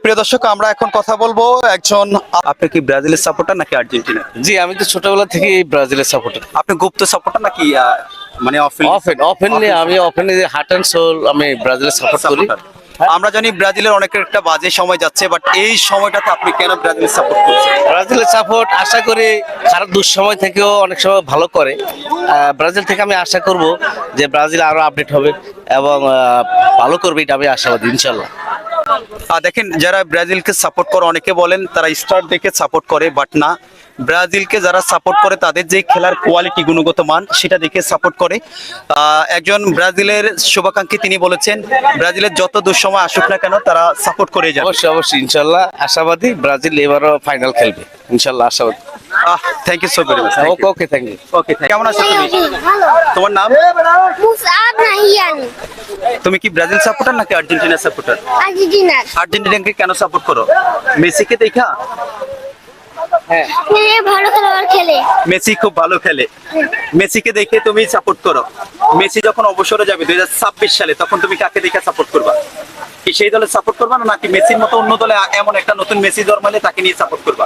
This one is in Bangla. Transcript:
প্রিয় দর্শক, আমরা এখন কথা বলবো একজন। আপনি কি ব্রাজিলের সাপোর্টার নাকি আর্জেন্টিনা? জি, আমি তো ছোটবেলা থেকেই ব্রাজিলের সাপোর্টার। আপনি গুপ্ত সাপোর্টার নাকি মানে ওপেনলি আমি হার্ট অ্যান্ড সোল আমি ব্রাজিলের সাপোর্ট করি। আমরা জানি ব্রাজিলের অনেকের একটা বাজে সময় যাচ্ছে, বাট এই সময়টাতে আপনি কেন ব্রাজিল সাপোর্ট করছেন? ব্রাজিলের সাপোর্ট আশা করি খারাপ দুঃসময় থেকেও অনেক সময় ভালো করে। ব্রাজিল থেকে আমি আশা করব যে ব্রাজিল আরো আপডেট হবে এবং ভালো করবে, এটা আমি আশাবাদী ইনশাল্লাহ। দেখেন, যারা ব্রাজিলকে সাপোর্ট করে অনেকে বলেন তারা স্টার দেখে সাপোর্ট করে, বাট না, ব্রাজিলকে যারা সাপোর্ট করে তাদের যে খেলার কোয়ালিটি, গুণগত মান, সেটা দেখে সাপোর্ট করে। একজন ব্রাজিলের শুভাকাঙ্ক্ষী তিনি বলেছেন ব্রাজিলের যত দুঃসময় আসুক না কেন তারা সাপোর্ট করে যাবে। অবশ্যই অবশ্যই ইনশাল্লাহ আশাবাদী, ব্রাজিল এবারও ফাইনাল খেলবে ইনশাল্লাহ আশাবাদী। Thank you so very much. Okay okay, thank you. Okay, কেমন আছো তুমি? তোমার নাম? মুসআব নাহিয়ান। তুমি কি ব্রাজিল সাপোর্টার নাকি আর্জেন্টিনা সাপোর্টার? আর্জেন্টিনা। আর্জেন্টিনাকে কেন সাপোর্ট করো? মেসিকে দেখা? হ্যাঁ, ভালো খেলোয়াড় খেলে। মেসি খুব ভালো খেলে, মেসিকে দেখে তুমি সাপোর্ট করো। মেসি যখন অবসরে যাবে 2026 সালে, তখন তুমি কাকে দেখে সাপোর্ট করবা? কি সেই দলে সাপোর্ট করবা, নাকি মেসির মতো অন্য দলে এমন একটা নতুন মেসি জন্মালে তাকে নিয়ে সাপোর্ট করবা?